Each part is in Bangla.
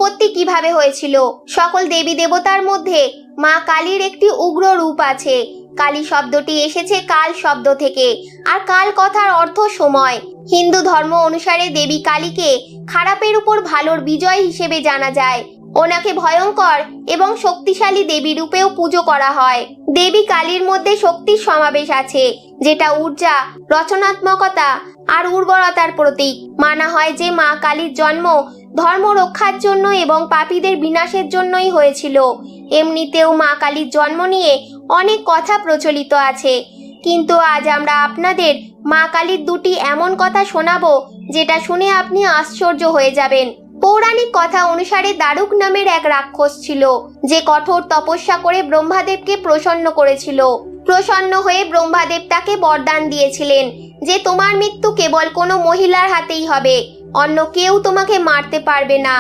উৎপত্তি কিভাবে হয়েছিল। সকল দেবী দেবতার মধ্যে মা কালীর একটি উগ্র রূপ আছে। কালী শব্দটি এসেছে কাল শব্দ থেকে, আর কাল কথার অর্থ সময়। হিন্দু ধর্ম অনুসারে দেবী কালীকে খারাপের উপর ভালোর বিজয় হিসেবে জানা যায়। ওনাকে ভয়ঙ্কর এবং শক্তিশালী দেবী রূপেও পুজো করা হয়। দেবী কালীর মধ্যে শক্তির সমাবেশ আছে, যেটা ঊর্জা, রচনাত্মকতা আর উর্বরতার প্রতীক। মানা হয় যে মা কালীর জন্ম ধর্ম রক্ষার জন্য এবং পাপীদের বিনাশের জন্যই হয়েছিল। এমনিতেও মা কালীর জন্ম নিয়ে অনেক কথা প্রচলিত আছে, কিন্তু আজ আমরা আপনাদের মা কালীর দুটি এমন কথা শোনাবো যেটা শুনে আপনি আশ্চর্য হয়ে যাবেন। পৌরাণিক কথা অনুসারে দারুক নামের এক রাক্ষস ছিল, যে কঠোর তপস্যা করে ব্রহ্মাদেবকে প্রসন্ন করেছিল। প্রসন্ন হয়ে ব্রহ্মাদেব তাকে বরদান দিয়েছিলেন যে তোমার মৃত্যু কেবল কোনো মহিলার হাতেই হবে, অন্য কেউ তোমাকে মারতে পারবে না।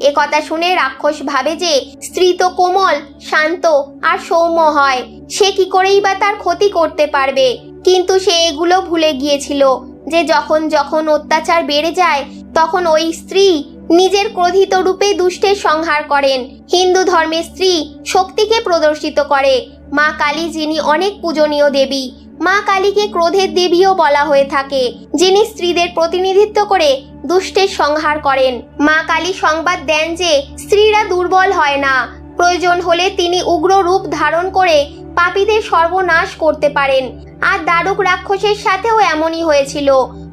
এ কথা শুনে রাক্ষস ভাবে যে স্ত্রী তো কোমল, শান্ত আর সৌম্য হয়, সে কি করেই বা তার ক্ষতি করতে পারবে। কিন্তু সে এগুলো ভুলে গিয়েছিল যে যখন যখন অত্যাচার বেড়ে যায় তখন ওই স্ত্রী নিজের ক্রোধিত রূপে দুষ্টের সংহার করেন। হিন্দু ধর্মের স্ত্রী শক্তিকে প্রদর্শিত করে মা কালী, যিনি অনেক পূজনীয় দেবী। মা কালীকে ক্রোধের দেবীও বলা হয়ে থাকে, যিনি স্ত্রীদের প্রতিনিধিত্ব করে দুষ্টের সংহার করেন। মা কালী সংবাদ দেন যে স্ত্রীরা দুর্বল হয় না, প্রয়োজন হলে তিনি উগ্র রূপ ধারণ করে পাপীদের সর্বনাশ করতে পারেন। আর দারুক রাক্ষসের সাথেও এমনই হয়েছিল।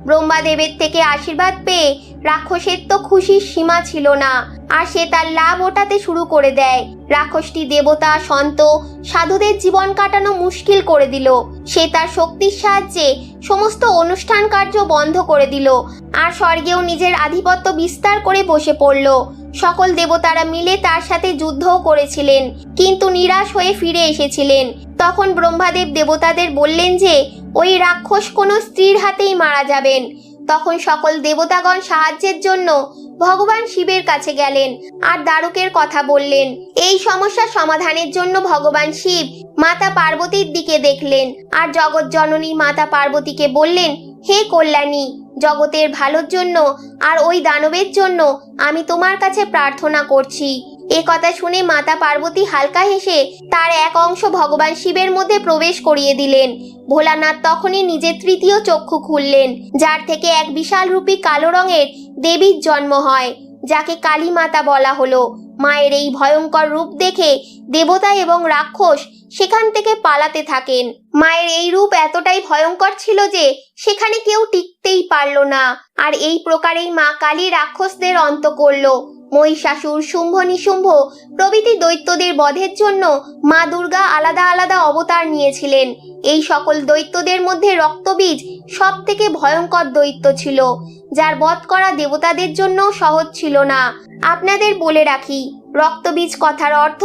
ব্রহ্মাদেবের থেকে আশীর্বাদ পেয়ে রাক্ষসের তো খুশির সীমা ছিল না, আর সে তার লাভ ওঠাতে শুরু করে দেয়। রাক্ষসটি দেবতা, সন্ত, সাধুদের জীবন কাটানো মুশকিল করে দিল। সে তার শক্তির সাহায্যে সমস্ত অনুষ্ঠান কার্য বন্ধ করে দিল, আর স্বর্গেও নিজের আধিপত্য বিস্তার করে বসে পড়ল। সকল দেবতারা মিলে তার সাথে যুদ্ধও করেছিলেন, কিন্তু নিরাশ হয়ে ফিরে এসেছিলেন। তখন ব্রহ্মাদেব দেবতাদের বললেন যে ওই রাক্ষস কোনো স্ত্রীর হাতেই মারা যাবেন। তখন সকল দেবতাগণ সাহায্যের জন্য ভগবান শিবের কাছে গেলেন আর দারুকের কথা বললেন। এই সমস্যা সমাধানের জন্য ভগবান শিব মাতা পার্বতীর দিকে দেখলেন আর জগৎ জননী মাতা পার্বতীকে বললেন, হে কল্যাণী, জগতের ভালোর জন্য আর ওই দানবের জন্য আমি তোমার কাছে প্রার্থনা করছি। এ কথা শুনে মাতা পার্বতী হালকা হেসে তার এক অংশ ভগবান শিবের মধ্যে প্রবেশ করিয়ে দিলেন। ভোলানাথ তখনই নিজের তৃতীয় চক্ষু খুললেন, যার থেকে এক বিশাল রূপী কালো রঙের দেবীর জন্ম হয়, যাকে কালী মাতা বলা হলো। মায়ের এই ভয়ঙ্কর রূপ দেখে দেবতা এবং রাক্ষস সেখান থেকে পালাতে থাকেন। মায়ের এই রূপ এতটাই ভয়ঙ্কর ছিল যে সেখানে কেউ টিকতেই পারল না। আর এই প্রকারেই মা কালী রাক্ষসদের অন্ত করল। মহিষাসুর, শুম্ভ, নিশুম্ভ প্রভৃতি দৈত্যদের বধের জন্য মা দুর্গা আলাদা আলাদা অবতার নিয়েছিলেন। এই সকল দৈত্যদের মধ্যে রক্তবীজ সব থেকে ভয়ঙ্কর দৈত্য ছিল, যার বধ করা দেবতাদের জন্য সহজ ছিল না। আপনাদের বলে রাখি, রক্তবীজ কথার অর্থ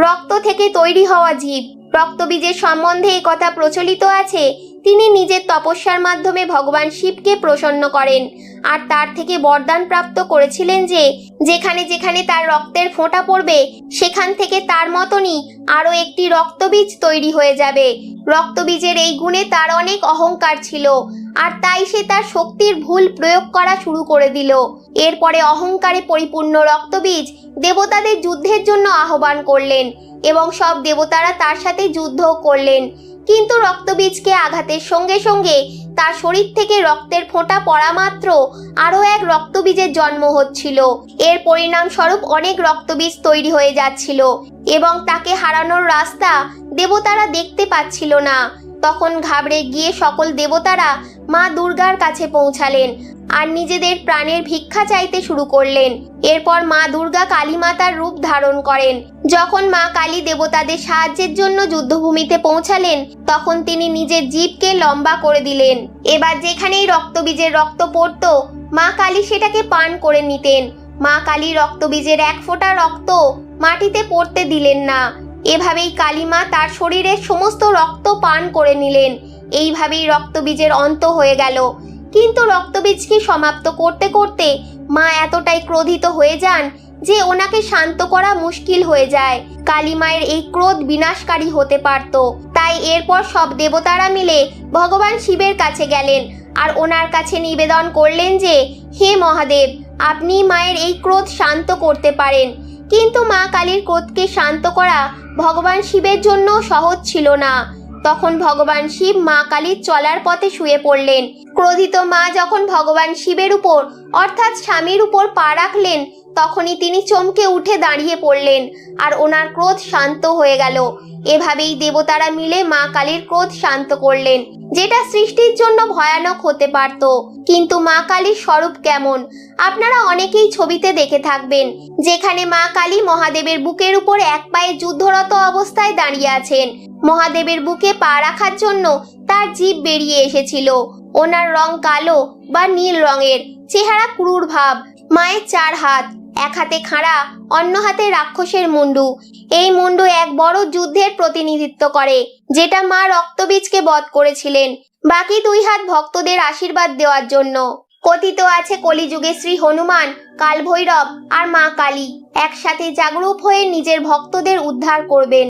রক্ত থেকে তৈরি হওয়া জীব। রক্তবীজের সম্বন্ধে এই কথা প্রচলিত আছে, তিনি নিজের তপস্যার মাধ্যমে ভগবান শিবকে প্রসন্ন করেন আর তার থেকে বরদান প্রাপ্ত করেছিলেন যে যেখানে যেখানে তার রক্তের ফোঁটা পড়বে সেখান থেকে তার মতনই আরো একটি রক্তবীজ তৈরি হয়ে যাবে। রক্তবীজের এই গুণে তার অনেক অহংকার ছিল, আর তাই সে তার শক্তির ভুল প্রয়োগ করা শুরু করে দিল। এরপরে অহংকারে পরিপূর্ণ রক্তবীজ দেবতাদের যুদ্ধের জন্য আহ্বান করলেন এবং সব দেবতারা তার সাথে যুদ্ধও করলেন। কিন্তু রক্তবীজকে আঘাতের সঙ্গে সঙ্গে তার শরীর থেকে রক্তের ফোঁটা পড়া মাত্র আরো এক রক্তবীজের জন্ম হচ্ছিল। এর পরিণাম স্বরূপ অনেক রক্তবীজ তৈরি হয়ে যাচ্ছিল এবং তাকে হারানোর রাস্তা দেবতারা দেখতে পাচ্ছিল না। তখন ঘাবড়ে গিয়ে সকল দেবতারা মা দুর্গার কাছে পৌঁছালেন আর নিজেদের প্রাণের ভিক্ষা চাইতে শুরু করলেন। এরপর মা দুর্গা কালী মাতার রূপ ধারণ করেন। যখন মা কালী দেবতাদের সাহায্যের জন্য যুদ্ধভূমিতে পৌঁছালেন, তখন তিনি নিজের জিভকে লম্বা করে দিলেন। এবার যেখানেই রক্তবীজের রক্ত পড়ত, মা কালী সেটাকে পান করে নিতেন। মা কালী রক্তবীজের এক ফোঁটা রক্ত মাটিতে পড়তে দিলেন না। এভাবেই কালী মা তার শরীরের সমস্ত রক্ত পান করে নিলেন। এইভাবেই রক্তবীজের অন্ত হয়ে গেল। কিন্তু রক্তবীজকে সমাপ্ত করতে করতে মা এতটাই ক্রোধিত হয়ে যান যে ওনাকে শান্ত করা মুশকিল হয়ে যায়। কালী মায়ের এই ক্রোধ বিনাশকারী হতে পারত। তাই এরপর সব দেবতারা মিলে ভগবান শিবের কাছে গেলেন আর ওনার কাছে নিবেদন করলেন যে, হে মহাদেব, আপনি মায়ের এই ক্রোধ শান্ত করতে পারেন। কিন্তু মা কালীর ক্রোধকে শান্ত করা ভগবান শিবের জন্য সহজ ছিল না। তখন ভগবান শিব মা কালীর চলার পথে শুয়ে পড়লেন। ক্রোধিত মা যখন ভগবান শিবের উপর অর্থাৎ স্বামীর উপর পা রাখলেন, তখনই তিনি চমকে উঠে দাঁড়িয়ে পড়লেন আর ওনার ক্রোধ শান্ত হয়ে গেল। এভাবেই দেবতারা মিলে মা কালীর ক্রোধ শান্ত করলেন, যেটা সৃষ্টির জন্য ভয়ানক হতে পারত। কিন্তু মা কালীর স্বরূপ কেমন আপনারা অনেকেই ছবিতে দেখে থাকবেন, যেখানে মা কালী মহাদেবের বুকের উপর এক পায়ে যুদ্ধরত অবস্থায় দাঁড়িয়ে আছেন। মহাদেবের বুকে পা রাখার জন্য তার জিভ বেরিয়ে এসেছিল। ওনার রং কালো বা নীল রঙের, চেহারা ক্রূর ভাব। মায়ের 4 হাত, এক হাতে খাড়া, অন্য হাতে রাক্ষসের মুন্ডু। এই মুন্ডু এক বড় যুদ্ধের প্রতিনিধিত্ব করে, যেটা মা রক্তবীজকে বধ করেছিলেন। বাকি 2 হাত ভক্তদের আশীর্বাদ দেওয়ার জন্য। কথিত আছে কলিযুগে শ্রী হনুমান, কাল ভৈরব আর মা কালী একসাথে জাগরূপ হয়ে নিজের ভক্তদের উদ্ধার করবেন।